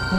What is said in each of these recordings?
ভয়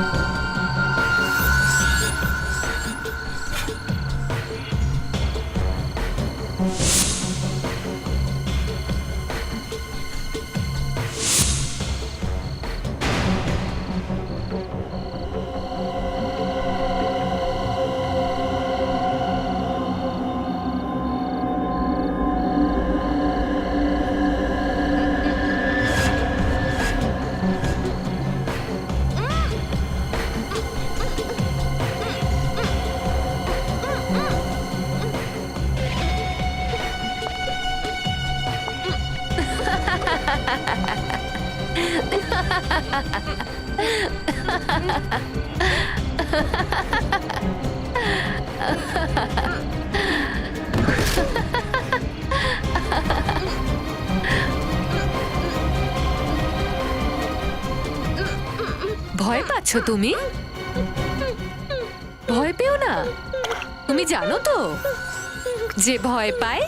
পাচ্ছ তুমি? ভয় পেও না। তুমি জানো তো যে ভয় পায়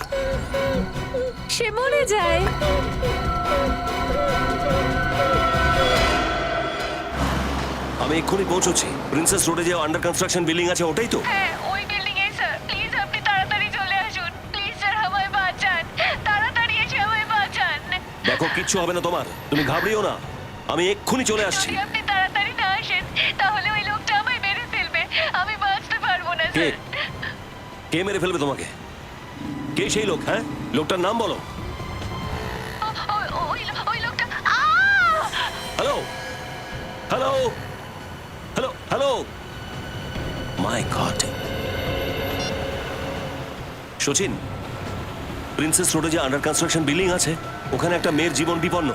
সে মরে যায়। আমি এক্ষুনি পৌঁছচ্ছি। প্রিন্সেস রোডে যে আন্ডার কনস্ট্রাকশন বিল্ডিং আছে ওটাই তো? হ্যাঁ, ওই বিল্ডিং এ স্যার। প্লিজ আপনি তাড়াতাড়ি চলে আসুন। প্লিজ স্যার, আমায় বাঁচান। তাড়াতাড়ি এসে আমায় বাঁচান। দেখো, কিচ্ছু হবে না তোমার, তুমি ঘাবড়িও না, আমি এক্ষুনি চলে আসছি। যদি আপনি তাড়াতাড়ি না আসেন তাহলে ওই লোকটা আমায় মেরে ফেলবে। আমি বাঁচতে পারবো না কে স্যার। কে মেরে ফেলবে তোমাকে? কে সেই লোক? হ্যাঁ, লোকটার নাম বলো। ওই লোকটা। হ্যালো হ্যালো হ্যালো হ্যালো, মাই গড। সচিন, প্রিন্সেস রোডে যে আন্ডার কনস্ট্রাকশন বিল্ডিং আছে ওখানে একটা মেয়ের জীবন বিপন্ন।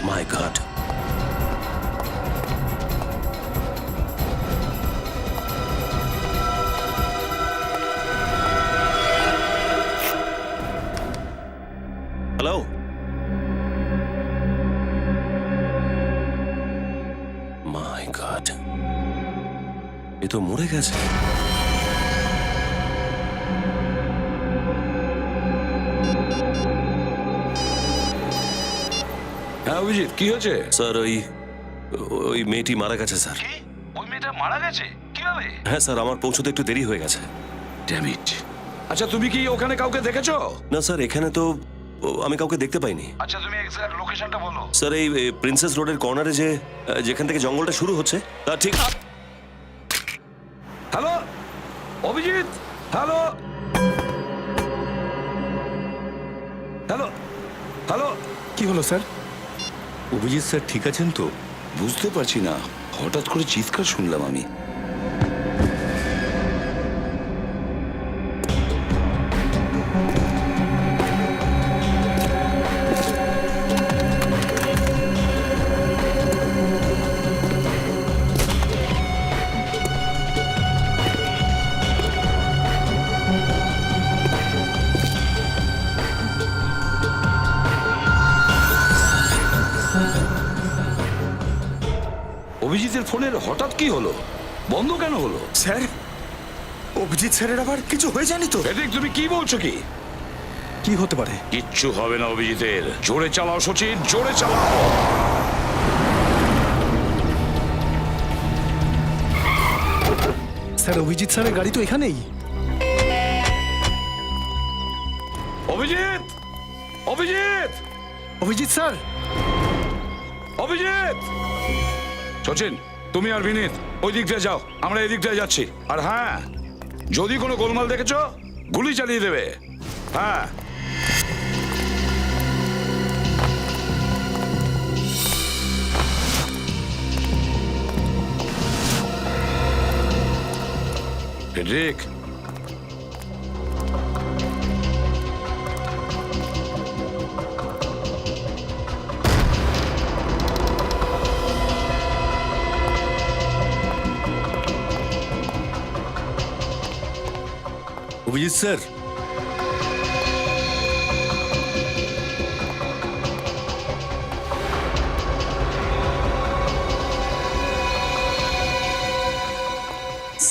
মাই গড। হ্যালো, মাই গড, এ তো মরে গেছে। হ্যাঁ অভিজিৎ, কি হয়েছে? স্যার, ওই মেয়েটি মারা গেছে স্যার। কি? ওই মেয়েটা মারা গেছে? কিভাবে? হ্যাঁ স্যার, আমার পৌঁছতে একটু দেরি হয়ে গেছে। Damn it. আচ্ছা, তুমি কি ওখানে কাউকে দেখেছো? না স্যার, এখানে তো আমি কাউকে দেখতে পাইনি। আচ্ছা, তুমি এক্সাক্ট লোকেশনটা বলো। স্যার, এই প্রিন্সেস রোডের কর্নারে যেখান থেকে জঙ্গলটা শুরু হচ্ছে তার ঠিক। Hello Abhijit, hello hello hello. কি হলো স্যার? অভিজিৎ স্যার ঠিক আছেন তো? বুঝতে পারছি না, হঠাৎ করে চিৎকার শুনলাম আমি। অভিজিতের ফোনের হঠাৎ কি হলো? বন্ধ কেন হলো? স্যার, অভিজিৎ স্যারের আবার কিছু হয়ে যায়নি তো? ফেডরিক, তুমি কি বলছো কি? কি হতে পারে? কিচ্ছু হবে না অভিজিতের। জোরে চালাও সচিন, জোরে চালাও। স্যার, অভিজিৎ স্যারের গাড়ি তো এখানেই। অভিজিৎ, অভিজিৎ, অভিজিৎ স্যার, অভিজিৎ। সচিন, তুমি আর বিনীত ওই দিক দিয়ে যাও, আমরা এই দিক দিয়ে যাচ্ছি। আর হ্যাঁ, যদি কোনো গোলমাল দেখেছো গুলি চালিয়ে দেবে। হ্যাঁ। ফেডরিক, অভিজিৎ স্যার,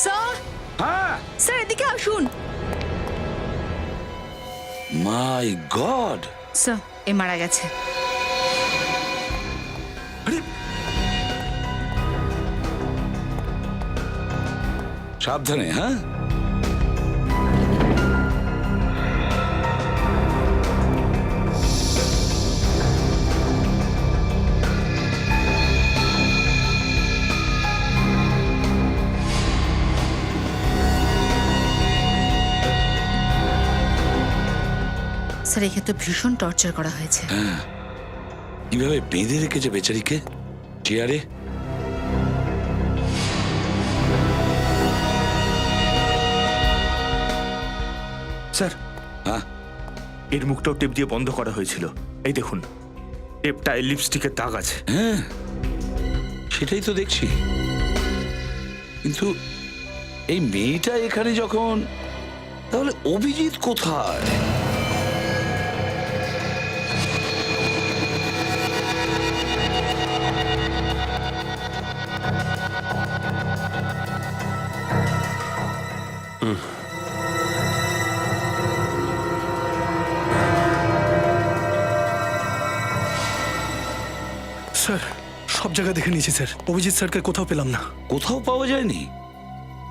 স্যার, হ্যাঁ। স্যার এদিকে আসুন। মাই গড। স্যার, এ মারা গেছে। সাবধানে, হ্যাঁ। স্যার, একে তো ভীষণ টর্চার করা হয়েছে। কিভাবে বেঁধে রেখেছে বেচারিকে চেয়ারে। স্যার, হ্যাঁ, এর মুখটাও টেপ দিয়ে বন্ধ করা হয়েছিল। এই দেখুন, টেপটায় লিপস্টিকের দাগ আছে। হ্যাঁ, সেটাই তো দেখছি। কিন্তু এই মেয়েটা এখানে যখন, তাহলে অভিজিৎ কোথায়? স্যার, সব জায়গায় দেখে নিয়েছি স্যার, অভিজিৎ স্যারকে কোথাও পেলাম না। কোথাও পাওয়া যায়নি?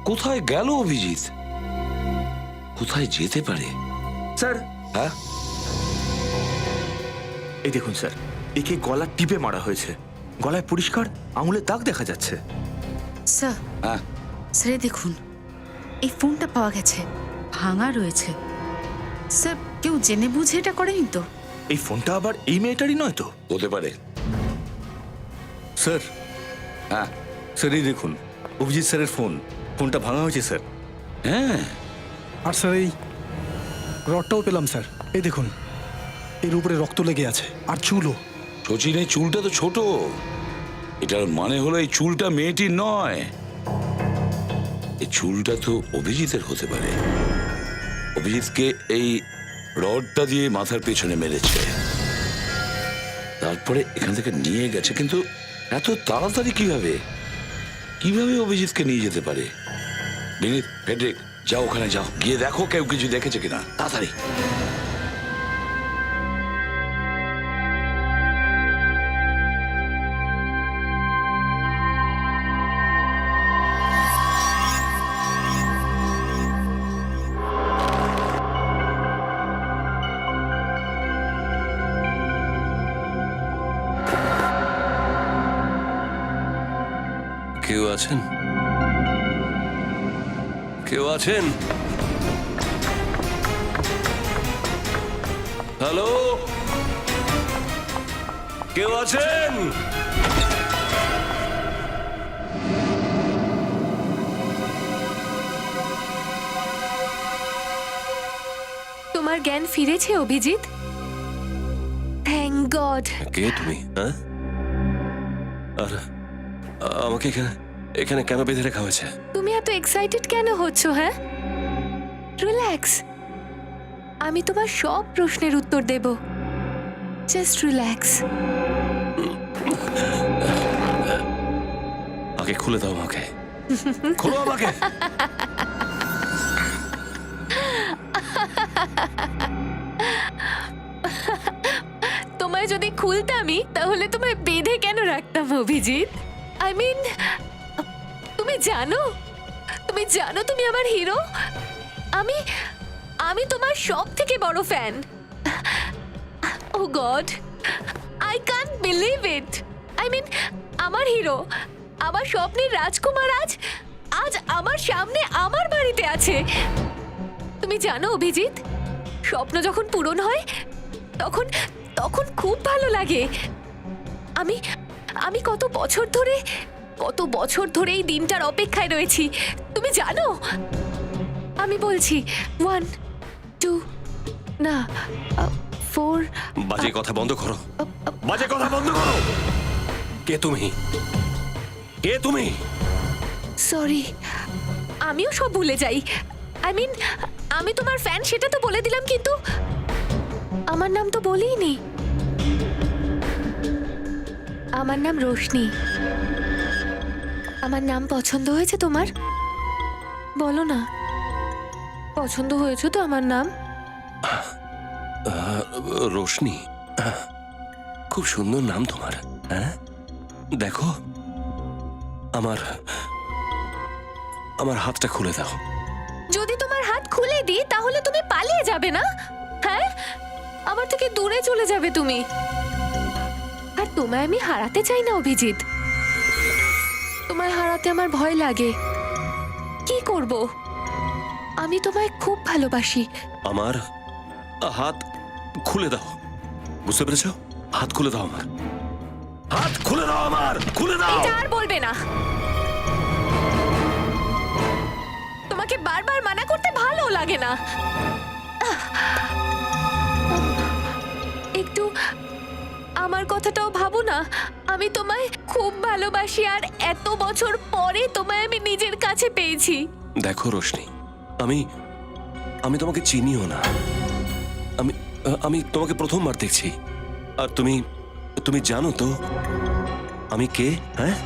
কোথায় গেল অভিজিৎ? কোথায় যেতে পারে? স্যার, হ্যাঁ, এই দেখুন স্যার, একে গলা টিপে মারা হয়েছে। গলায় পরিষ্কার আঙুলের দাগ দেখা যাচ্ছে। স্যার, হ্যাঁ। স্যার এই দেখুন, এই ফোনটা পাওয়া গেছে, ভাঙা রয়েছে। স্যার, কেউ জেনে বুঝে এটা করেনি তো? এই ফোনটা আবার এই মেয়েটারই নয় তো? হতে পারে। স্যার, হ্যাঁ, স্যার এই দেখুন, অভিজিৎ স্যারের ফোন, ফোনটা ভাঙা হয়েছে স্যার। হ্যাঁ। আর স্যার, এই রডটাও পেলাম স্যার। এই দেখুন, এর উপরে রক্ত লেগে আছে, আর চুলও। সচিন, এই চুলটা তো ছোট। এটার মানে হলো এই চুলটা মেয়েটির নয়। এই চুলটা তো অভিজিতের হতে পারে। অভিজিৎকে এই রডটা দিয়ে মাথার পেছনে মেরেছে, তারপরে এখান থেকে নিয়ে গেছে। কিন্তু এত তাড়াতাড়ি কিভাবে কিভাবে অভিজিৎকে নিয়ে যেতে পারে? বিনীত, ফেডরিক, যাও ওখানে, যাও, গিয়ে দেখো কেউ কিছু দেখেছে কিনা, তাড়াতাড়ি। কেউ আছেন? কেউ আছেন? হ্যালো, কেউ আছেন? তোমার জ্ঞান ফিরেছে অভিজিৎ? Thank god. কে তুমি? হ্যাঁ, আর আমাকে এখানে এখানে কেন বেঁধে রাখা হয়েছে? তুমি এত এক্সাইটেড কেন হচ্ছ? হ্যাঁ, রিল্যাক্স, আমি তোমার সব প্রশ্নের উত্তর দেব। Just relax. আগে খুলে দাও আমাকে, খোলো আমাকে। তোমায় যদি খুলতামই তাহলে তোমায় বেঁধে কেন রাখতাম অভিজিৎ? আই মিন, তুমি জানো তুমি আমার হিরো। আমি আমি তোমার সব থেকে বড় fan. Oh god, I can't believe it. I mean, আমার হিরো, আমার স্বপ্নের রাজকুমার আজ আমার সামনে আমার বাড়িতে আছে। তুমি জানো অভিজিৎ, স্বপ্ন যখন পূরণ হয় তখন তখন খুব ভালো লাগে। আমি কত বছর ধরে এই দিনটার অপেক্ষায় রয়েছি, তুমি জানো। আমি বলছি 1 2 না 4। বাজে কথা বন্ধ করো, বাজে কথা বন্ধ করো। কে তুমি? কে তুমি? সরি, আমিও সব ভুলে যাই। আই মিন, আমি তোমার ফ্যান সেটা তো বলে দিলাম, কিন্তু আমার নাম তো বলিনি। আমার নাম রোশনি। আমার নাম পছন্দ হয়েছে তোমার? বলো না, পছন্দ হয়েছে তো আমার নাম? রোশনি, খুব সুন্দর নাম তোমার। হ্যাঁ, দেখো, আমার হাতটা খুলে দাও। যদি তোমার হাত খুলে দিই তাহলে তুমি পালিয়ে যাবে না? হ্যাঁ, আমার থেকে দূরে চলে যাবে তুমি। আর তোমায় আমি হারাতে চাই না অভিজিৎ। তোমায় হারাতে আমার ভয় লাগে। কি করব? আমি তোমায় খুব ভালোবাসি। আমার হাত খুলে দাও, বুঝতে পেরেছো? হাত খুলে দাও আমার, হাত খুলে দাও আমার, খুলে দাও। এটা আর বলবে না। তোমাকে বারবার মানা করতে ভালো লাগে না। একটু আমার কথাটাও ভাবো না। আমি তোমায় খুব ভালোবাসি, আর এত বছর পরে তোমায় আমি নিজের কাছে পেয়েছি। দেখো রোশনি, আমি তোমাকে চিনিও না। আমি তোমাকে প্রথমবার দেখছি। আর তুমি জানো তো আমি কে? হ্যাঁ,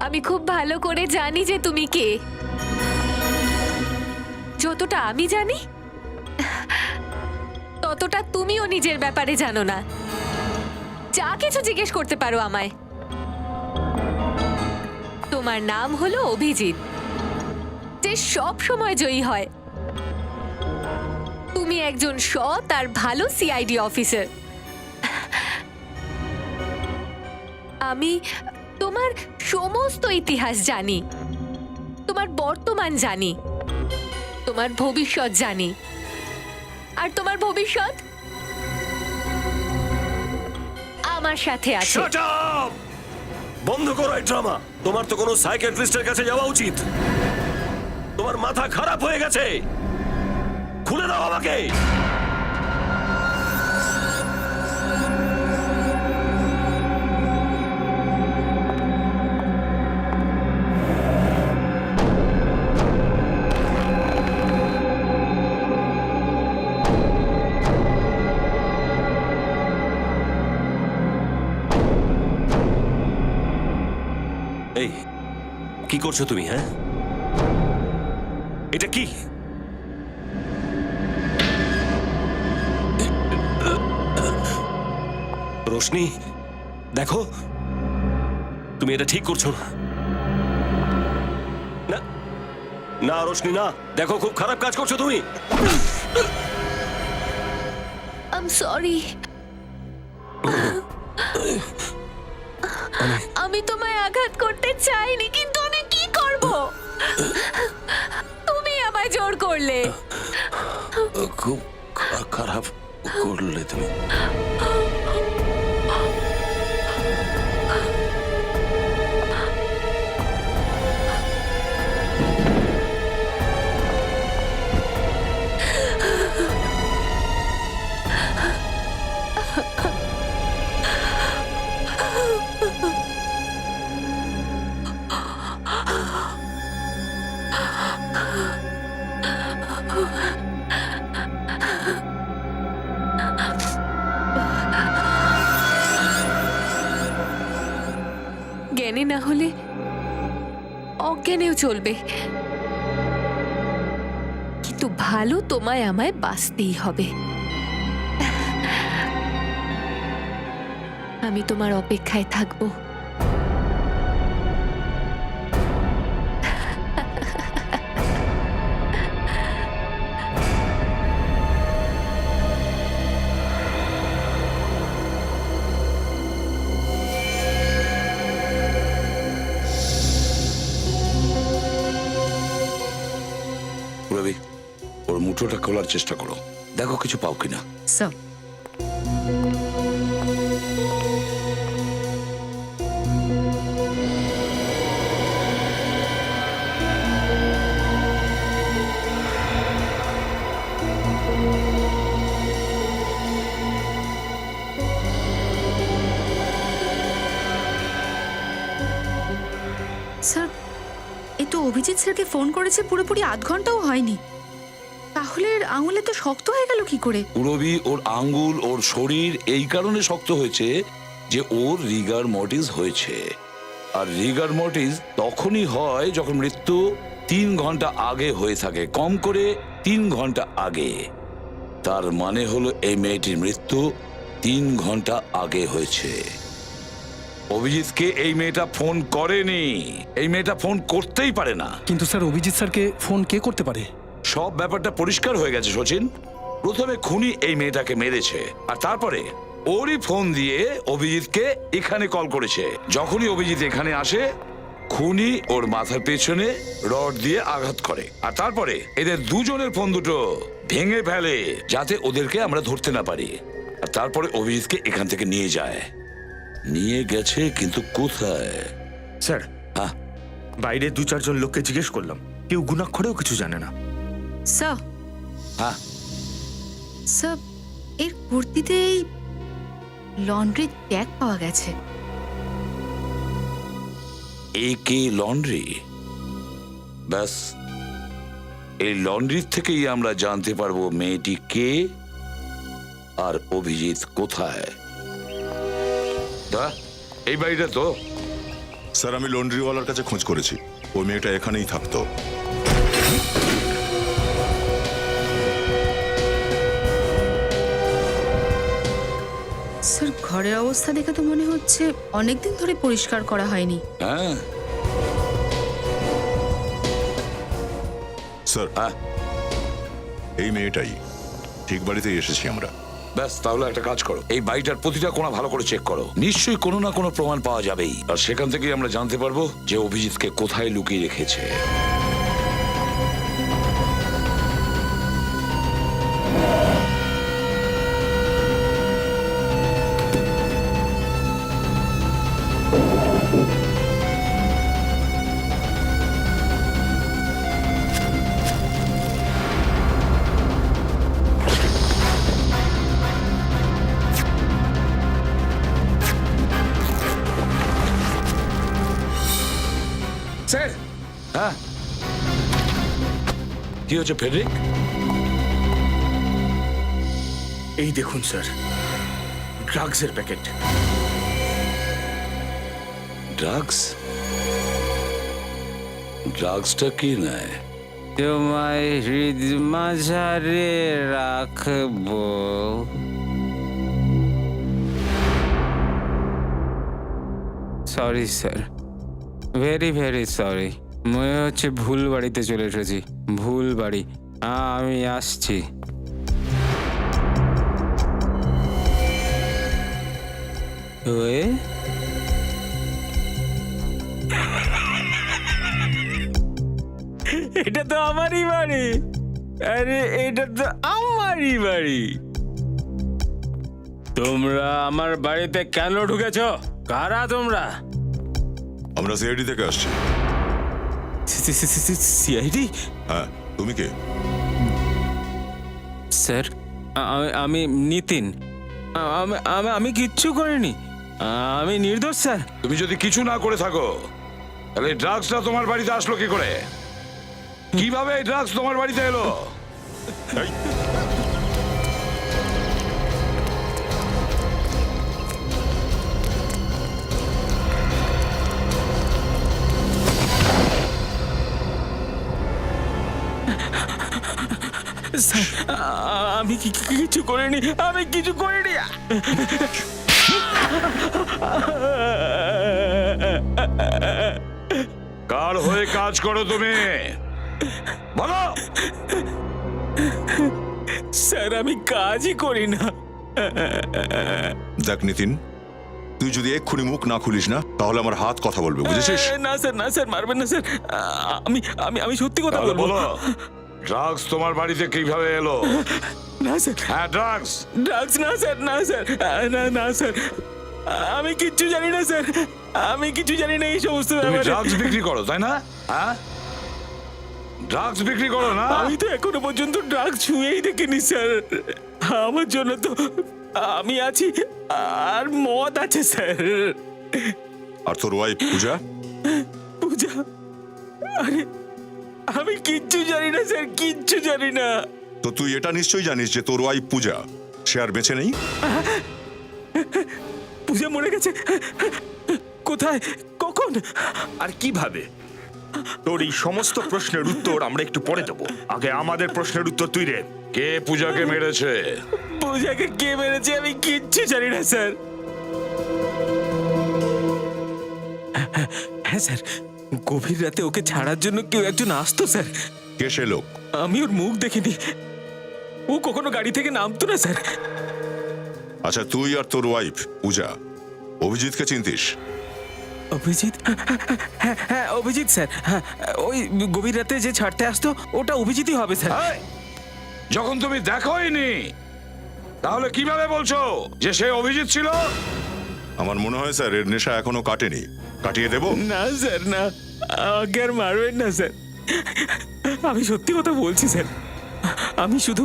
আমি খুব ভালো করে জানি যে তুমি কে। যতটা আমি জানি ততটা তুমিও নিজের ব্যাপারে জানো না। যা কিছু জিজ্ঞেস করতে পারো আমায়। তোমার নাম হলো অভিজিৎ, যে সব সময় জয়ী হয়। তুমি একজন সৎ আর ভালো সিআইডি অফিসার। আমি তোমার সমস্ত ইতিহাস জানি, তোমার বর্তমান জানি, তোমার ভবিষ্যৎ জানি। আর তোমার ভবিষ্যৎ আমার সাথে আছে। Shut up! বন্ধ করো এই ড্রামা। তোমার তো কোনো সাইকিয়াট্রিস্টের কাছে যাওয়া উচিত। তোমার মাথা খারাপ হয়ে গেছে। খুলে দাও আমাকে। এই, কি করছো তুমি? হ্যাঁ, এটা কি? রোশনি, দেখো, তুমি এটা ঠিক করছো না। না না রোশনি, না, দেখো, খুব খারাপ কাজ করছো তুমি। I am sorry. আমি তোমায় আঘাত করতে চাইনি, কিন্তু আমি কি করব? তুমি আমায় জোর করলে। খুব খারাপ করলে তুমি। জ্ঞানে না হলে অজ্ঞানেও চলবে, কিন্তু ভালো তোমায় আমায় বাঁচতেই হবে। আমি তোমার অপেক্ষায় থাকবো। রবি, ওর মুঠোটা খোলার চেষ্টা করো, দেখো কিছু পাও কিনা। স্যার, স্যার, এই তো অভিজিৎ স্যারকে ফোন করেছে পুরোপুরি আধ ঘন্টাও হয়নি, তাহলে এর আঙুলে তো শক্ত হয়ে গেল কি করে? রবি, ওর আঙ্গুল, ওর শরীর এই কারণে শক্ত হয়েছে যে ওর রিগার মর্টিস হয়েছে। আর রিগার মর্টিস তখনই হয় যখন মৃত্যু 3 ঘন্টা আগে হয়ে থাকে, কম করে 3 ঘন্টা আগে। তার মানে হলো এই মেয়েটির মৃত্যু 3 ঘন্টা আগে হয়েছে। অভিজিৎকে এই মেয়েটা ফোন করেনি, এই মেয়েটা ফোন করতেই পারে না। কিন্তু স্যার, অভিজিৎ স্যারকে ফোন কে করতে পারে? সব ব্যাপারটা পরিষ্কার হয়ে গেছে সচিন। প্রথমে খুনি এই মেয়েটাকে মেরেছে, আর তারপরে ওরই ফোন দিয়ে অভিজিৎকে এখানে কল করেছে। যখনই অভিজিৎ এখানে আসে, খুনি ওর মাথার পেছনে রড দিয়ে আঘাত করে, আর তারপরে এদের দুজনের ফোন দুটো ভেঙে ফেলে যাতে ওদেরকে আমরা ধরতে না পারি। আর তারপরে অভিজিৎকে এখান থেকে নিয়ে যায়। নিয়ে গেছে, কিন্তু কোথায়? স্যার, হ্যাঁ, বাইরে 2-4 জন লোককে জিজ্ঞেস করলাম, কেউ গুণাক্ষরেও কিছু জানে না। স্যার, হ্যাঁ, স্যার, এর কুর্তিতে এই লন্ড্রির ট্যাগ পাওয়া গেছে। একে লন্ড্রি। ব্যাস, এই লন্ড্রির থেকেই আমরা জানতে পারবো মেয়েটি কে আর অভিজিৎ কোথায়। এই বাড়িটা তো। স্যার, আমি লন্ড্রিওয়ালার কাছে খোঁজ করেছি, ওই মেয়েটা এখানেই থাকতো। স্যার, ঘরের অবস্থা দেখে তো মনে হচ্ছে অনেকদিন ধরে পরিষ্কার করা হয়নি। হ্যাঁ, স্যার, হ্যাঁ, এই মেয়েটাই, ঠিক বাড়িতেই এসেছি আমরা। ব্যাস, তাহলে একটা কাজ করো, এই বাড়িটার প্রতিটা কোণা ভালো করে চেক করো। নিশ্চয়ই কোনো না কোনো প্রমাণ পাওয়া যাবেই, আর সেখান থেকেই আমরা জানতে পারবো যে অভিজিৎকে কোথায় লুকিয়ে রেখেছে। স্যার, হ্যাঁ, কি হচ্ছে ফেডরিক? এই দেখুন স্যার, ড্রাগসের প্যাকেট। ড্রাগস? ড্রাগসটা কি নেয়? তোমায় হৃদ মাঝারে রাখবো। Sorry sir, very very sorry. মনে হচ্ছে ভুল বাড়িতে চলে এসেছি, ভুল বাড়ি। আমি আসছি। ওয়ে, এটা তো আমারই বাড়ি। আরে, এটা তো আমারই বাড়ি। তোমরা আমার বাড়িতে কেন ঢুকেছ? কারা তোমরা? আমরা সিআইডি থেকে আসছি। সিআইডি? হ্যাঁ, তুমি কে? স্যার, আমি নিতিন। আমি কিচ্ছু করিনি, আমি নির্দোষ স্যার। তুমি যদি কিছু না করে থাকো, তাহলে ড্রাগসটা তোমার বাড়িতে আসলো কি করে? কিভাবে এই ড্রাগস তোমার বাড়িতে এলো? এই, আমি কিছু করিনি, আমি কিছু করিনি। কার হয়ে কাজ করো তুমি, বলো? স্যার আমি কাজই করি না। দেখ নিতিন, তুই যদি এক্ষুনি মুখ না খুলিস না তাহলে আমার হাত কথা বলবে, বুঝেছিস? না স্যার, না স্যার, মারবেন না স্যার। আমি আমি আমি সত্যি কথা তাহলে বলবো। বলো, ড্রাগস তোমার বাড়িতে কিভাবে এলো? না স্যার, হ্যাঁ, ড্রাগস। ড্রাগস না স্যার, না স্যার, না না স্যার, আমি কিচ্ছু জানি না স্যার, আমি কিছু জানি না এই সমস্ত তুমি ব্যাপারে। ড্রাগস বিক্রি করো, তাই না? হ্যাঁ, ড্রাগস বিক্রি করো না? আমি তো এখনো পর্যন্ত ড্রাগস ছুঁয়েই দেখিনি স্যার। আমার জন্য তো আমি আছি আর মদ আছে স্যার। আর তোর ওয়াইফ পূজা? পূজা, আরে আমি কিচ্ছু জানি না স্যার, কিচ্ছু জানি না। তো তুই এটা নিশ্চয়ই জানিস যে তোর ওয়াইফ পূজা সে আর বেঁচে নেই? পূজা মরে গেছে? কোথায়, কখন? আর কিভাবে? তোর এই সমস্ত প্রশ্নের উত্তর আমরা একটু পরে দেবো, আগে আমাদের প্রশ্নের উত্তর তুই রে। কে পূজাকে মেরেছে? পূজাকে কে মেরেছে আমি কিচ্ছু জানি না স্যার। হ্যাঁ স্যার, গভীর রাতে ওকে ছাড়ার জন্য কেউ একজন আসতো স্যার। কে সে লোক? আমি ওর মুখ দেখিনি, ও কখনো গাড়ি থেকে নামতো না স্যার। আচ্ছা, তুই আর তোর ওয়াইফ পূজা অভিজিৎকে চিনতিস? অভিজিৎ? হ্যাঁ হ্যাঁ অভিজিৎ স্যার, হ্যাঁ ওই গভীর রাতে যে ছাড়তে আসতো ওটা অভিজিৎই হবে স্যার। এই, যখন তুমি দেখোইনি তাহলে কিভাবে বলছো যে সে অভিজিৎ ছিল? আমার মনে হয় স্যার এর নেশা এখনো কাটেনি। কাটিয়ে দেবো? না স্যার, না, আমাকে আর মারবেন না স্যার, আমি সত্যি কথা বলছি স্যার। আমি শুধু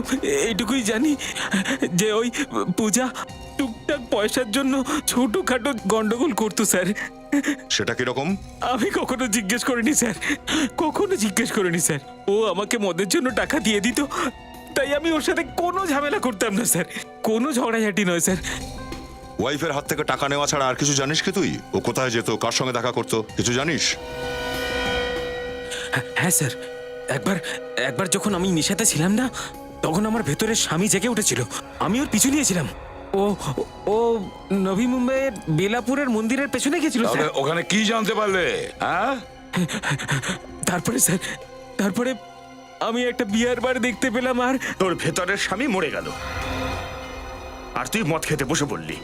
এইটুকুই জানি যে ওই পূজা টুকটাক পয়সার জন্য ছোটখাটো গন্ডগোল করতো স্যার। সেটা কিরকম? আমি কখনো জিজ্ঞেস করিনি স্যার, কখনো জিজ্ঞেস করিনি স্যার। ও আমাকে মদের জন্য টাকা দিয়ে দিত, তাই আমি ওর সাথে কোনো ঝামেলা করতাম না স্যার, কোনো ঝগড়াঝাটি নয় স্যার। ওয়াইফের হাত থেকে টাকা নেওয়া ছাড়া আর কিছু জানিস কি তুই? ও কোথায় যেত, কার সঙ্গে দেখা করতো, কিছু জানিস? হ্যাঁ স্যার, একবার একবার যখন আমি নেশাতে ছিলাম না, তখন আমার ভেতরে স্বামী জেগে উঠেছিল, আমি ওর পিছু নিয়েছিলাম। ও ও নবী মুম্বাইয়ের বেলাপুরের মন্দিরের পেছনে গেছিল তাহলে স্যার। ওখানে কি জানতে পারলে? হ্যাঁ, তারপরে স্যার, তারপরে আমি একটা বিয়ার বার দেখতে পেলাম আর তোর ভেতরের স্বামী মরে গেল আর তুই মদ খেতে বসে পড়লি।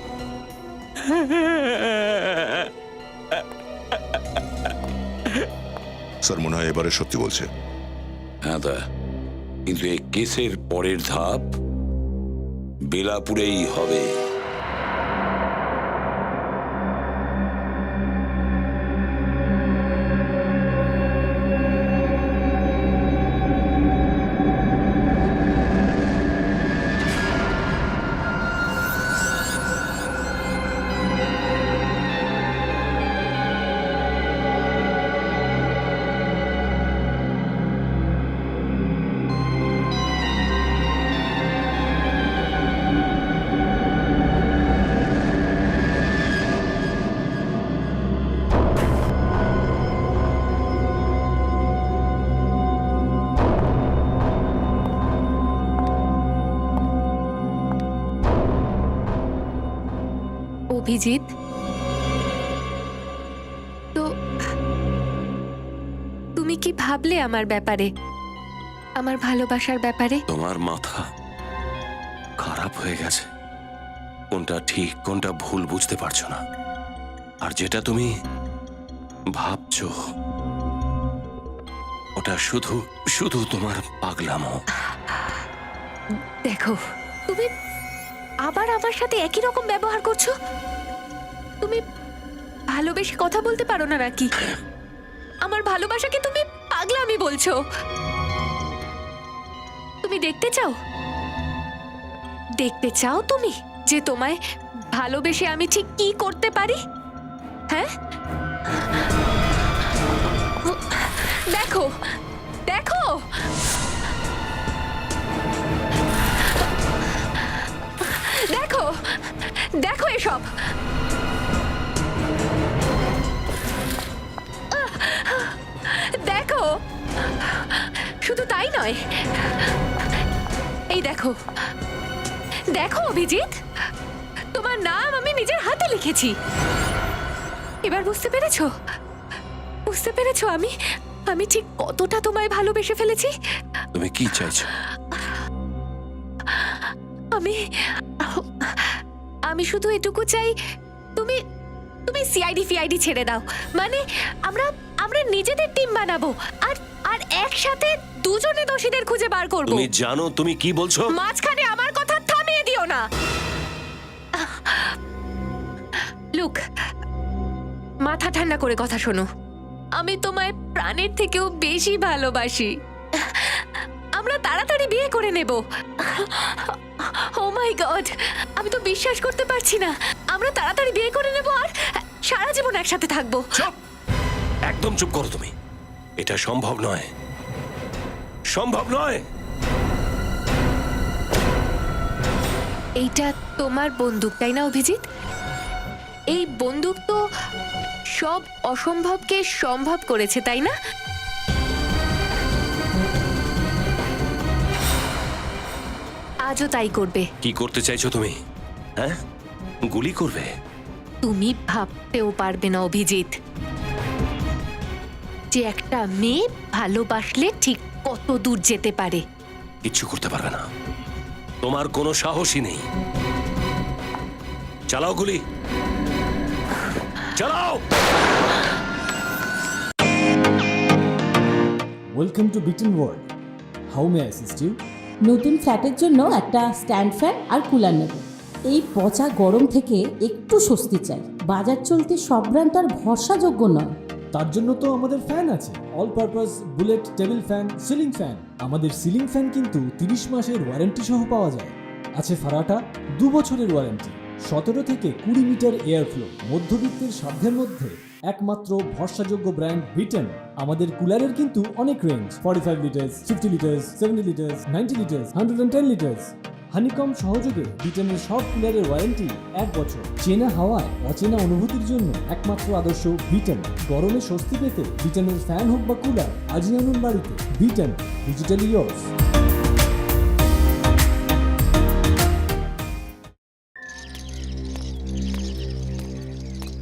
স্যার মনে হয় এবারে সত্যি বলছে। হ্যাঁ দা, কিন্তু এই কেসের পরের ধাপ বেলাপুরেই হবে। অভিজিৎ, তো তুমি কি ভাবলে আমার ব্যাপারে, আমার ভালোবাসার ব্যাপারে? তোমার মাথা খারাপ হয়ে গেছে, কোনটা ঠিক কোনটা ভুল বুঝতে পারছো না। আর যেটা তুমি ভাবছো ওটা শুধু শুধু তোমার পাগলামো। দেখো, তুমি আবার আমার সাথে একই রকম ব্যবহার করছো। তুমি ভালোবেসে কথা বলতে পারো না নাকি? আমার ভালোবাসাকে তুমি পাগলামি বলছো। তুমি দেখতে চাও, দেখতে চাও তুমি যে তোমায় ভালোবেসে আমি ঠিক কি করতে পারি? হ্যাঁ, দেখো দেখো, দেখো দেখো এসব। দেখো, শুধু তাই নয়, এই দেখো, দেখো অভিজিৎ, তোমার নাম আমি নিজের হাতে লিখেছি। এবার বুঝতে পেরেছো? বুঝতে পেরেছো আমি ঠিক কতটা তোমায় ভালোবেসে ফেলেছি? তুমি কি চাইছো? আমি শুধু এটুকু চাই, তুমি সিআইডি ছেড়ে দাও। মানে আমরা নিজেদের টিম বানাবো আর একসাথে দুজনে দোষীদের খুঁজে বার করব। তুমি জানো তুমি কি বলছো? মাঝখানে আমার কথা থামিয়ে দিও না। লুক, মাথা ঠান্ডা করে কথা শোনো। আমি তোমায় প্রাণের থেকেও বেশি ভালোবাসি। আমরা তাড়াতাড়ি বিয়ে করে নেব। ও মাই গড, আমি তো বিশ্বাস করতে পারছি না। আমরা তাড়াতাড়ি বিয়ে করে নেব আর সারা জীবন একসাথে থাকবো। চুপ, একদম চুপ করো তুমি। এটা সম্ভব নয়, সম্ভব নয়। এইটা তোমার বন্দুক, তাই না অভিজিৎ? এই বন্দুক তো সব অসম্ভবকে সম্ভব করেছে, তাই না? আজও তাই করবে। কি করতে চাইছো তুমি? হ্যাঁ, গুলি করবে? তুমি ভাবতেও পারবে না অভিজিৎ যে একটা মেয়ে ভালোবাসলে ঠিক কত দূর যেতে পারে। কিচ্ছু করতে পারবে না, তোমার কোনো সাহসই নেই। চালাও গুলি, চালাও। Welcome to beaten world. How may I assist you? নতুন ফ্ল্যাটের জন্য একটা স্ট্যান্ড ফ্যান আর কুলার নেব। এই পচা গরম থেকে একটু স্বস্তি চাই। বাজার চলতে সব ব্র্যান্ড আর ভরসাযোগ্য নয়। তার জন্য তো আমাদের ফ্যান আছে, all purpose bullet table fan, ceiling fan. আমাদের সিলিং ফ্যান কিন্তু 30 মাসের ওয়ারেন্টি সহ পাওয়া যায়। আছে ফারাটা 2 বছরের ওয়ারেন্টি, 17 থেকে 20 মিটার এয়ার ফ্লো। মধ্যবিত্তের সাধ্যের মধ্যে একমাত্র ভরসাযোগ্য ব্র্যান্ড বিটেন। আমাদের কুলারের কিন্তু অনেক range, 45 litres, 50 litres, 70 litres, 90 litres, 110 litres. Honeycomb সহযোগে বিটেনের সব কুলারের ওয়ারেন্টি 1 বছর। চেনা হাওয়ায় অচেনা অনুভূতির জন্য একমাত্র আদর্শ বিটেন। গরমে স্বস্তি পেতে বিটেনের ফ্যান হোক বা কুলার, আজই আনুন বাড়িতে। Beaten, digitally years.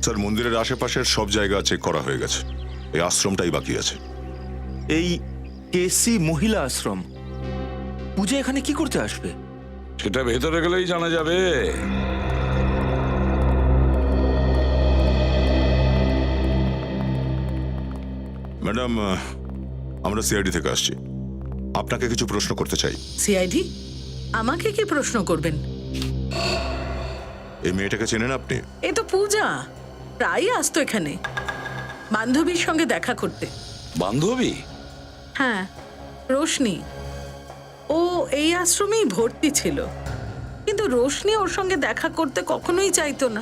স্যার, মন্দিরের আশেপাশের সব জায়গা চেক করা হয়ে গেছে। এই আশ্রমটাই বাকি আছে। এই কেসি মহিলা আশ্রম, পূজা এখানে কি করতে আসবে? সেটা ভেতরে গেলেই জানা যাবে। ম্যাডাম, আমরা সিআইডি থেকে আসছি। আপনাকে কিছু প্রশ্ন করতে চাই। সিআইডি? আমাকে কি প্রশ্ন করবেন? এই মেয়েটাকে চেনেন আপনি? এ তো পূজা, প্রায়ই আসতো এখানে বান্ধবীর সঙ্গে দেখা করতে। বান্ধবী? হ্যাঁ, রোশনি। ও এই আশ্রমেই ভর্তি ছিল, কিন্তু রোশনি ওর সঙ্গে দেখা করতে কখনোই চাইতো না।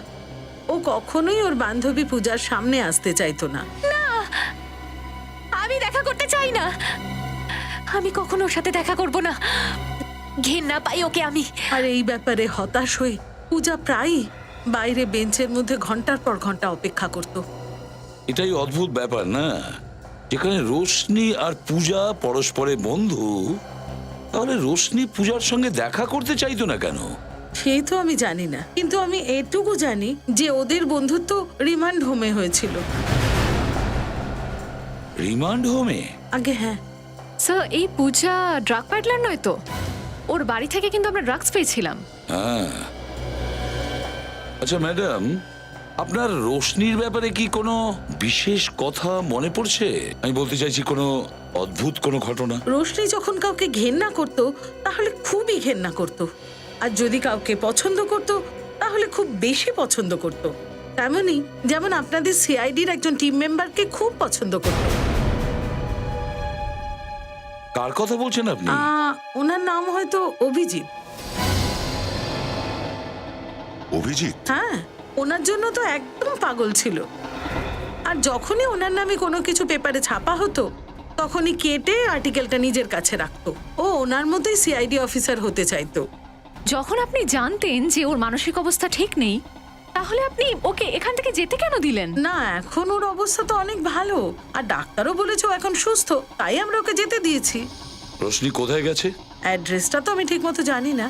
ও কখনোই ওর বান্ধবী পূজার সামনে আসতে চাইতো না। না, আমি দেখা করতে চাই না। আমি কখনো ওর সাথে দেখা করব না। ঘেন্না পাই ওকে আমি। আর এই ব্যাপারে হতাশ হয়ে পূজা প্রায়ই বাইরে বেঞ্চের মধ্যে ঘন্টার পর ঘন্টা অপেক্ষা করত। এটাই অদ্ভুত ব্যাপার না, যেখানে রোশনি আর পূজা পরস্পরের বন্ধু, তাহলে রোশনি পূজার সঙ্গে দেখা করতে চাইতো না কেন? সেই তো আমি জানি না, কিন্তু আমি এটুকু জানি যে ওদের বন্ধুত্ব রিমান্ড হোমে হয়েছিল। রিমান্ড হোমে? আগে হ্যাঁ। স্যার, এই পূজা ড্রাগ প্যাডলার নয় তো? ওর বাড়ি থেকে কিন্তু আমরা ড্রাগস পেয়েছিলাম। হ্যাঁ। আচ্ছা ম্যাডাম, আপনার রোশনির ব্যাপারে কি কোনো বিশেষ কথা মনে পড়ছে? আমি বলতে চাইছি কোনো অদ্ভুত কোনো ঘটনা। রোশনি যখন কাউকে ঘেন্না করত তাহলে খুবই ঘেন্না করত, আর যদি কাউকে পছন্দ করত তাহলে খুব বেশি পছন্দ করত। তেমনই যেমন আপনাদের সিআইডির একজন টিম মেম্বারকে খুব পছন্দ করত। কার কথা বলছেন আপনি? ওনার নাম হয়তো অভিজিৎ। অভিজিৎ? হ্যাঁ, ওনার জন্য তো একদম পাগল ছিল। আর যখনই ওনার নামে কোনো কিছু পেপারে ছাপা হতো তখনই কেটে আর্টিকেলটা নিজের কাছে রাখতো। ও ওনার মতোই সিআইডি অফিসার হতে চাইতো। যখন আপনি জানতেন যে ওর মানসিক অবস্থা ঠিক নেই, তাহলে আপনি ওকে এখান থেকে যেতে কেন দিলেন? না, এখন ওর অবস্থা তো অনেক ভালো, আর ডাক্তারও বলেছে ও এখন সুস্থ, তাই আমরা ওকে যেতে দিয়েছি। রোশনি কোথায় গেছে? অ্যাড্রেসটা তো আমি ঠিক মতো জানি না,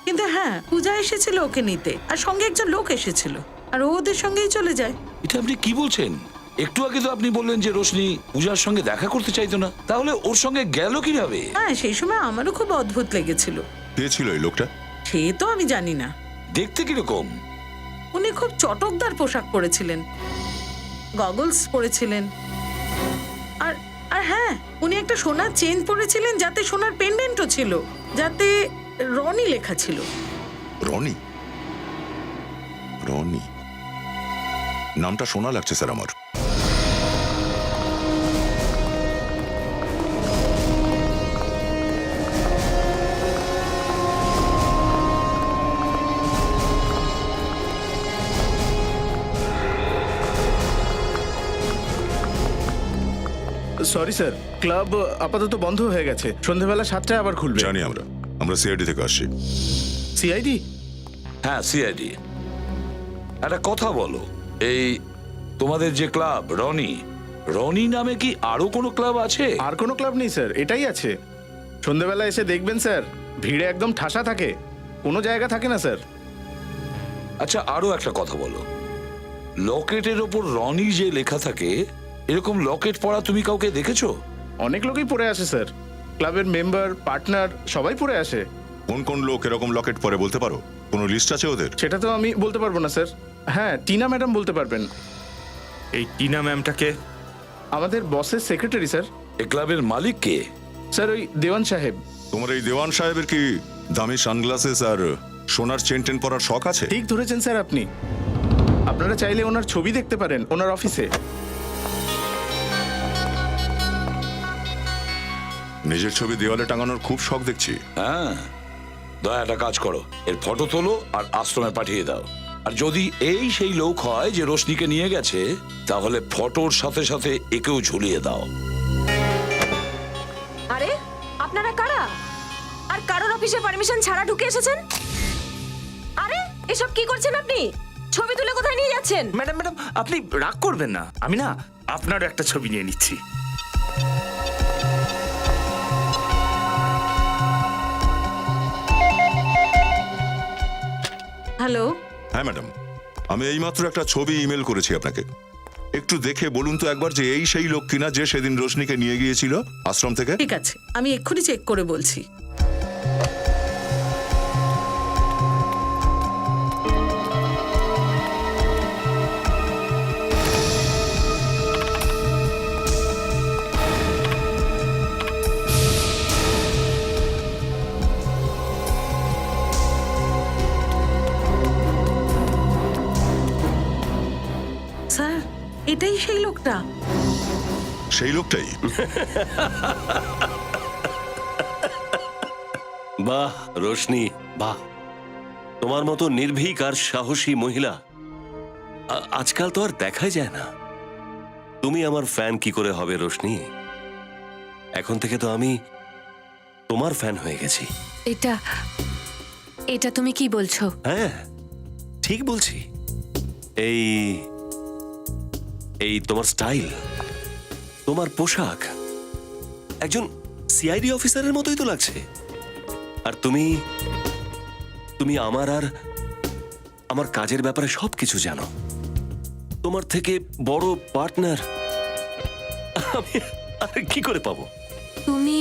কিন্তু হ্যাঁ পূজা এসেছিল ওকে নিতে, আর সঙ্গে একজন লোক এসেছিল, আর ও ওদের সঙ্গেই চলে যায়। এটা আপনি কি বলছেন? একটু আগে তো আপনি বললেন যে রোশনি পূজার সঙ্গে দেখা করতে চাইতো না, তাহলে ওর সঙ্গে গেল কিভাবে? হ্যাঁ সেই সময় আমারও খুব অদ্ভুত লেগেছিল। কে ছিল এই লোকটা? সে তো আমি জানি না। দেখতে কিরকম? উনি খুব চটকদার পোশাক পরেছিলেন, গগলস পরেছিলেন, আর আর হ্যাঁ উনি একটা সোনার চেন পরেছিলেন যাতে সোনার পেন্ডেন্টও ছিল, যাতে রনি লেখা ছিল। রনি? রনি নামটা শোনা লাগছে স্যার আমার। সরি স্যার, ক্লাব আপাতত বন্ধ হয়ে গেছে, সন্ধ্যাবেলা 7টায় আবার খুলবে। জানি আমরা সিআইডি থেকে আসছি। সিআইডি? হ্যাঁ সিআইডি। একটা কথা বলো, এই তোমাদের যে ক্লাব রনি, রনি নামে কি আরো কোনো ক্লাব আছে? আর কোনো ক্লাব নেই স্যার, এটাই আছে। সন্ধ্যাবেলা এসে দেখবেন স্যার, ভিড়ে একদম ঠাসা থাকে, কোনো জায়গা থাকে না স্যার। আচ্ছা আরো একটা কথা বলো, লকেটের ওপর রনি যে লেখা থাকে, এরকম লকেট পরা তুমি কাউকে দেখেছো? অনেক লোকই পরে আসে স্যার, ক্লাবের মেম্বার, পার্টনার সবাই পরে আসে। কোন কোন লোক এরকম লকেট পরে বলতে পারো? কোনো লিস্ট আছে ওদের? সেটা তো আমি বলতে পারবো না স্যার। হ্যাঁ টিনা ম্যাডাম বলতে পারবেন। এই টিনা ম্যামটাকে? আমাদের বসের সেক্রেটারি স্যার। এই ক্লাবের মালিক কে? স্যার ওই দেওয়ান সাহেব। তোমার এই দেওয়ান সাহেবের কি দামি সানগ্লাসেস আর সোনার চেন টেন পরার শখ আছে? ঠিক ধরেছেন স্যার আপনি, আপনারা চাইলে ওনার ছবি দেখতে পারেন ওনার অফিসে। নিজের ছবি দেওয়ালে টাঙানোর খুব শখ দেখছি। হ্যাঁ, দয়া একটা কাজ করো, এর ফটো তোলো আর আশ্রমে পাঠিয়ে দাও। আর যদি এই সেই লোক হয় যে রোশনিকে নিয়ে গেছে, তাহলে ফটোর সাথে সাথে একেও ঝুলিয়ে দাও। আরে আপনারা কারা? আর কারোর অফিসে পারমিশন ছাড়া ঢুকে এসেছেন? আরে এসব কি করছেন আপনি? ছবি তুলে কোথায় নিয়ে যাচ্ছেন? ম্যাডাম ম্যাডাম আপনি রাগ করবেন না, আমি না আপনার একটা ছবি নিয়ে নিচ্ছি। হ্যালো। হ্যাঁ ম্যাডাম, আমি এইমাত্র একটা ছবি ইমেল করেছি আপনাকে। একটু দেখে বলুন তো একবার যে এই সেই লোক কিনা যে সেদিন রোশনিকে নিয়ে গিয়েছিল আশ্রম থেকে। ঠিক আছে, আমি এক্ষুনি চেক করে বলছি। স্যার এটাই সেই লোকটা। সেই লোকটাই? বাহ রোশনি, বাহ, তোমার মতো নির্ভীক আর সাহসী মহিলা আজকাল তো আর দেখাই যায় না। তুমি আমার ফ্যান কি করে হবে রোশনি? এখন থেকে তো আমি তোমার ফ্যান হয়ে গেছি। এটা এটা তুমি কি বলছো? হ্যাঁ ঠিক বলছি। এই এই তোমার স্টাইল, তোমার পোশাক একজন সিআইডি অফিসারের মতোই তো লাগছে। আর তুমি তুমি আমার আর আমার কাজের ব্যাপারে সবকিছু জানো। তোমার থেকে বড় পার্টনার আমি আর কি করে পাবো? তুমি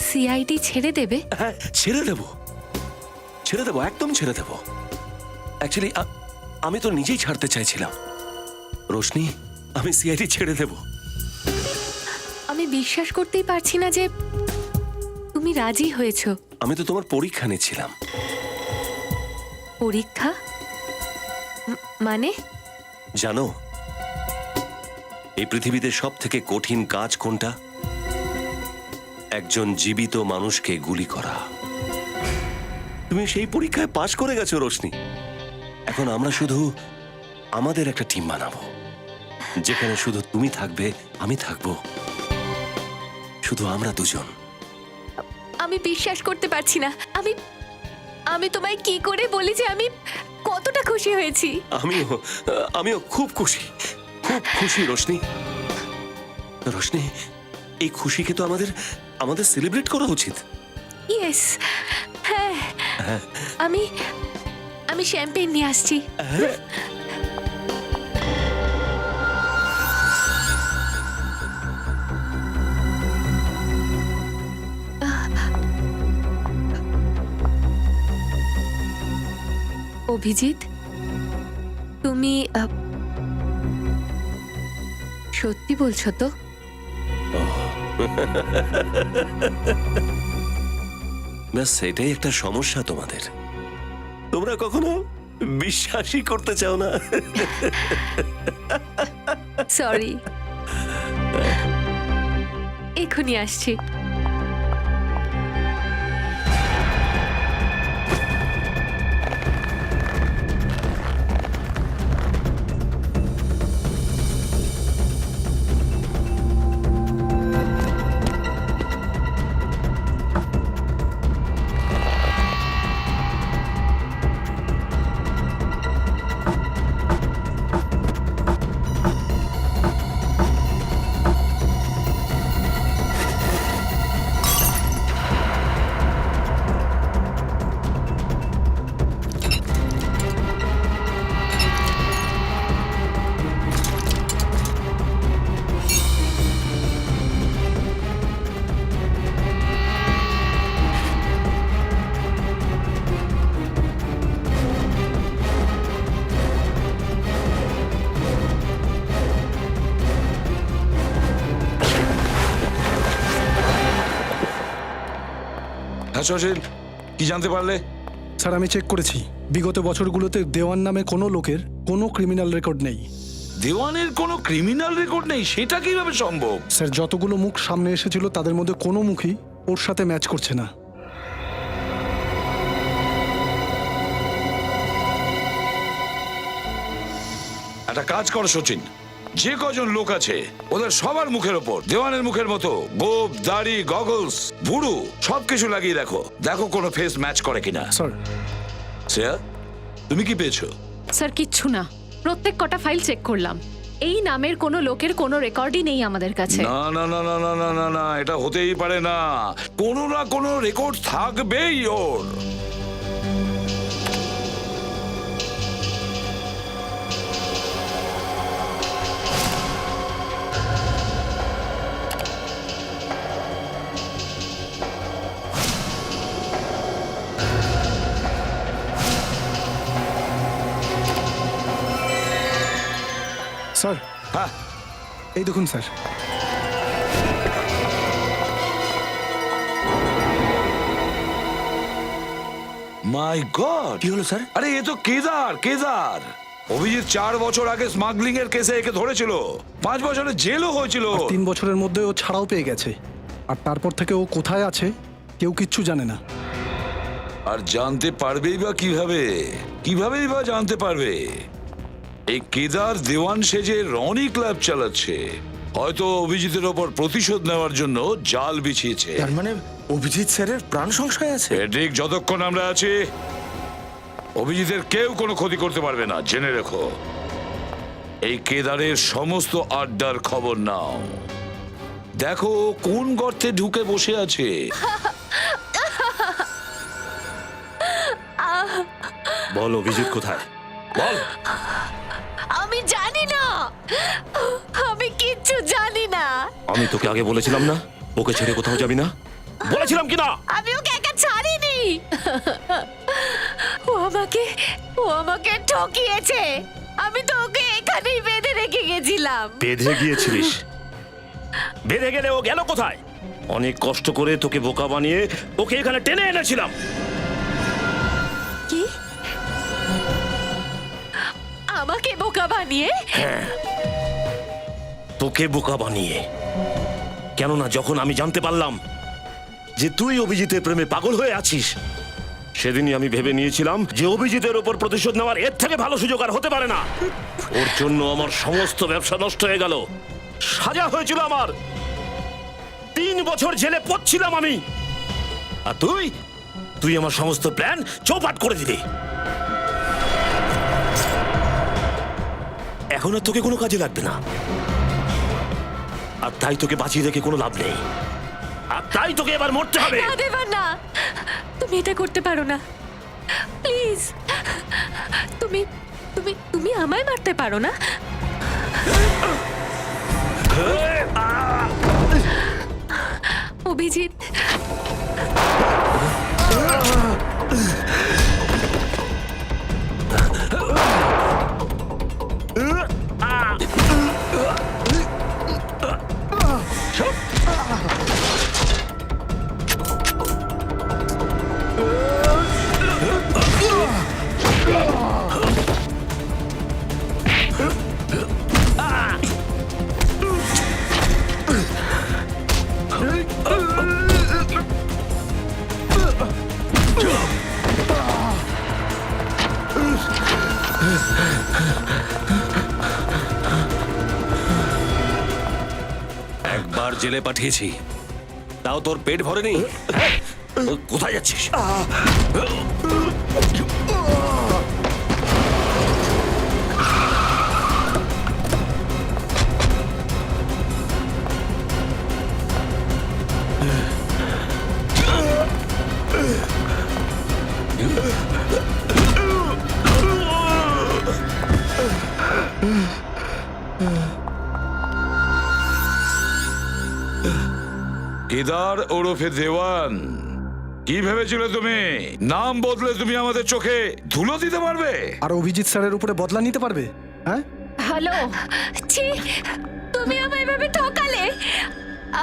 সিআইডি ছেড়ে দেবে? হ্যাঁ ছেড়ে দেব, ছেড়ে দেবো, একদম ছেড়ে দেবো। অ্যাকচুয়ালি আমি তো নিজেই ছাড়তে চাইছিলাম রোশনি, আমি সিআইডি ছেড়ে দেব। আমি বিশ্বাস করতেই পারছি না যে তুমি রাজি হয়েছো। আমি তো তোমার পরীক্ষা নিচ্ছিলাম। পরীক্ষা মানে? জানো এই পৃথিবীতে সব থেকে কঠিন কাজ কোনটা? একজন জীবিত মানুষকে গুলি করা। তুমি সেই পরীক্ষায় পাশ করে গেছো রোশনি। এখন আমরা শুধু আমাদের একটা টিম বানাবো, যেখানে শুধু তুমি থাকবে, আমি থাকবো, শুধু আমরা দুজন। আমি বিশ্বাস করতে পারছি না। আমি আমি তোমায় কি করে বলি যে আমি কতটা খুশি হয়েছি। আমিও খুব খুশি, খুব খুশি রোশনি। রোশনি এই খুশিকে তো আমাদের সেলিব্রেট করা উচিত। ইয়েস, হ্যাঁ, আমি আমি শ্যাম্পেন নিয়ে আসছি। অভিজিৎ, তুমি সত্যি বলছো তো? ব্যাস এটাই একটা সমস্যা তোমাদের, তোমরা কখনো বিশ্বাসই করতে চাও না। সরি, এখনই আসছি। হ্যাঁ সচিন, কি জানতে পারলে? স্যার আমি চেক করেছি, বিগত বছরগুলোতে দেওয়ান নামে কোনো লোকের কোনো ক্রিমিনাল রেকর্ড নেই। দেওয়ানের কোনো ক্রিমিনাল রেকর্ড নেই? সেটা কিভাবে সম্ভব? স্যার যতগুলো মুখ সামনে এসেছিল তাদের মধ্যে কোনো মুখই ওর সাথে ম্যাচ করছে না। একটা কাজ করো সচিন, যে কজন লোক আছে ওদের সবার মুখের ওপর দেওয়ানের মুখের মতো গোপ, দাড়ি, গগলস, ভুরু সবকিছু লাগিয়ে দেখো, দেখো কোনো ফেস ম্যাচ করে কিনা। স্যার শ্রেয়া, তুমি কি পেয়েছো? স্যার কিচ্ছু না, প্রত্যেক কটা ফাইল চেক করলাম, এই নামের কোনো লোকের কোনো রেকর্ডই নেই আমাদের কাছে। না না না না না না না না, এটা হতেই পারে না, কোনো না কোনো রেকর্ড থাকবেই ওর। স্যার হ্যাঁ, এই দেখুন স্যার, মাই গড, কি হলো স্যার? আরে এ তো কেদার। কেদার অভিজিৎ 4 বছর আগে স্মাগলিং এর কেসে একে ধরেছিল, 5 বছরের জেলও হয়েছিল। 3 বছরের মধ্যে ও ছাড়াও পেয়ে গেছে, আর তারপর থেকে ও কোথায় আছে কেউ কিচ্ছু জানে না। আর জানতে পারবেই বা কিভাবে? কিভাবেই বা জানতে পারবে? এই কেদার দেওয়ান সেজে রনি ক্লাব চালাচ্ছে, হয়তো অভিজিতের ওপর প্রতিশোধ নেওয়ার জন্য জাল বিছিয়েছে। তার মানে অভিজিৎ স্যারের প্রাণ সংশয় আছে। ঠিক যতক্ষণ আমরা আছি অভিজিতের কেউ কোনো ক্ষতি করতে পারবে না, জেনে রেখো। এই কেদারের সমস্ত আড্ডার খবর নাও, দেখো কোন গর্তে ঢুকে বসে আছে। বল অভিজিৎ কোথায়, বল। আমি জানি না, আমি কিচ্ছু জানি না। আমি তোকে আগে বলেছিলাম না ওকে ছেড়ে কোথাও যাবি না, বলেছিলাম কি না? আমি ওকে একা ছাড়িনি, ও আমাকে ঠকিয়েছে। আমি তো ওকে এখানেই বেঁধে রেখে গেছিলাম। বেঁধে গিয়েছিলিস? বেঁধে গেলে ও গেল কোথায়? অনেক কষ্ট করে তোকে বোকা বানিয়ে ওকে এখানে টেনে এনেছিলাম। কি? আমাকে বোকা বানিয়ে? হ্যাঁ, তোকে বোকা বানিয়ে। কেননা যখন আমি জানতে পারলাম যে তুই অভিজিতের প্রেমে পাগল হয়ে আছিস, সেদিনই আমি ভেবে নিয়েছিলাম যে অভিজিতের ওপর প্রতিশোধ নেওয়ার এর থেকে ভালো সুযোগ আর হতে পারে না। ওর জন্য আমার সমস্ত ব্যবসা নষ্ট হয়ে গেল, সাজা হয়েছিল আমার, 3 বছর জেলে পড়ছিলাম আমি, আর তুই আমার সমস্ত প্ল্যান চৌপাট করে দিলি। এখন আর তোকে কোনো কাজে লাগবে না, আর তাই তোকে বাঁচিয়ে রেখে কোনো লাভ নেই, আর তাই তোকে এবার মরতে হবে। না দেবার না, তুমি এটা করতে পারো না, প্লিজ। তুমি তুমি তুমি আমায় মারতে পারো না? অভিজিৎ, একবার জেলে পাঠিয়েছি, তাও তোর পেট ভরেনি? কোথায় যাচ্ছিস? কেদার ওরফে দেওয়ান, কি ভেবেছিলে তুমি? নাম বদলে তুমি আমাদের চোখে ধুলো দিতে পারবে? আর অভিজিৎ স্যারের উপরে বদলা নিতে পারবে? হ্যাঁ, হ্যালো। ছি, তুমি আমায় এভাবে ঠকালে।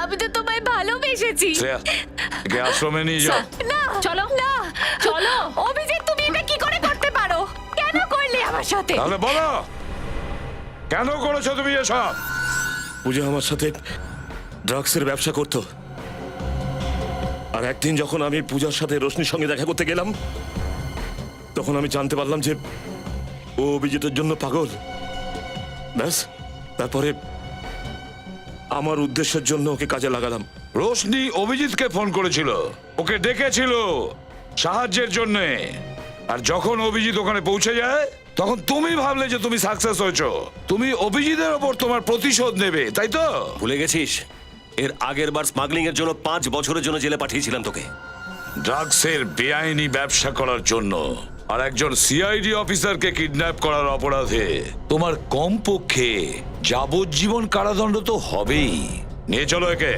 আমি তো তোমায় ভালোবেসেছি। শ্রেয়া, একে আশ্রমে নিয়ে যাও। না, চলো না, চলো। অভিজিৎ, তুমি এটা কি করে করতে পারো? কেন করলে আমার সাথে? তাহলে বলো, কেন করেছো তুমি এসব? পূজা আমার সাথে ড্রাগসের ব্যবসা করতো, আর একদিন যখন আমি পূজার সাথে রোশনির সঙ্গে দেখা করতে গেলাম, তখন আমি জানতে পারলাম যে ও অভিজিতের জন্য পাগল। ব্যাস, তারপরে আমার উদ্দেশ্যের জন্য ওকে কাজে লাগালাম। রোশনি অভিজিৎকে ফোন করেছিল, ওকে ডেকেছিল সাহায্যের জন্য। আর যখন অভিজিৎ ওখানে পৌঁছে যায়, তখন তুমি ভাবলে যে তুমি সাকসেস হয়েছো, তুমি অভিজিতের ওপর তোমার প্রতিশোধ নেবে, তাই তো? ভুলে গেছিস? এর আগের বার স্মাগলিং এর জন্য 5 বছরের জন্য জেলে পাঠিয়েছিলাম তোকে। ড্রাগসের বেআইনি ব্যবসা করার জন্য আর একজন সিআইডি অফিসারকে কিডন্যাপ করার অপরাধে তোমার কমপক্ষে যাবজ্জীবন কারাদণ্ড তো হবেই। নিয়ে চলো একে।